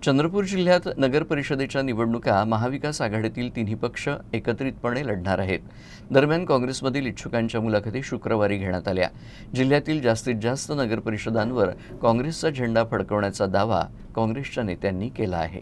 चंद्रपूर जिल्ह्यात नगर परिषदेच्या निवडणुका महाविकास आघाडीतील तिन्ही पक्ष एकत्रितपणे लढणार आहेत। दरम्यान काँग्रेसमधील इच्छुकांच्या मुलाखती शुक्रवारी घेण्यात आल्या। जिल्ह्यातील जास्तीत जास्त नगर परिषदांवर काँग्रेसचा झेंडा फडकवण्याचा दावा काँग्रेसच्या नेत्यांनी केला आहे।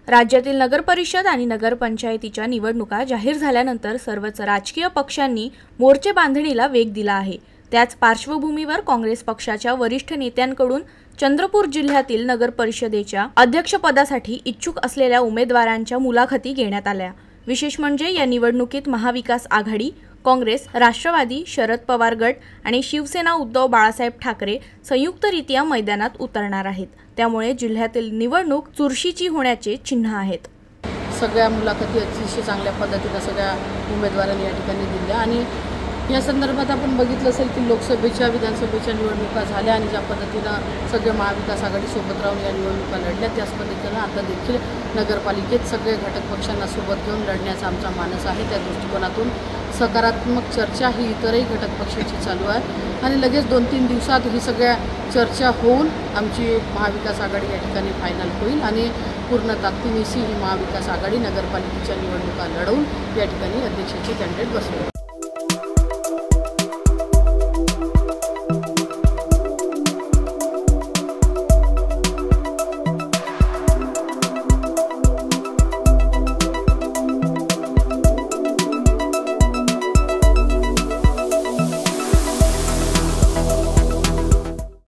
राज्यातील नगर परिषद आणि नगरपंचायतीच्या निवडणुका जाहीर झाल्यानंतर सर्वच राजकीय पक्षांनी मोर्चे बांधणीला वेग दिला आहे। त्याच पार्श्वभूमीवर काँग्रेस पक्षाच्या वरिष्ठ नेत्यांकडून चंद्रपूर जिल्ह्यातील नगर परिषदेच्या अध्यक्षपदासाठी इच्छुक असलेल्या उमेदवारांच्या मुलाखती घेण्यात आल्या। विशेष म्हणजे या निवडणुकीत महाविकास आघाडी, काँग्रेस, राष्ट्रवादी, शरद पवार गट आणि शिवसेना उद्धव बाळासाहेब ठाकरे संयुक्तरित्या मैदानात उतरणार आहेत। त्यामुळे जिल्ह्यातील निवडणूक चुरशीची होण्याचे चिन्ह आहेत। सगळ्या मुलाखती अतिशय चांगल्या पद्धतीने सगळ्या उमेदवारांनी या ठिकाणी दिल्या आणि या संदर्भात आपण बघितलं असेल की लोकसभेच्या विधानसभेच्या निवडणुका झाल्या आणि ज्या पद्धतीनं सगळे महाविकास आघाडी सोबत राहून या निवडणुका लढल्या त्याच पद्धतीनं आता देखील नगरपालिकेत सगळे घटक पक्षांना सोबत घेऊन लढण्याचा आमचा मानस आहे। त्या दृष्टिकोनातून सकारात्मक चर्चा ही इतरही घटक पक्षाची चालू आहे आणि लगेच 2-3 दिवसात ही सगळ्या चर्चा होऊन आमची महाविकास आघाडी या ठिकाणी फायनल होईल आणि पूर्ण ताकदीनिशी ही महाविकास आघाडी नगरपालिकेच्या निवडणुका लढवून या ठिकाणी अध्यक्षाचे कॅन्डिडेट बसवेल।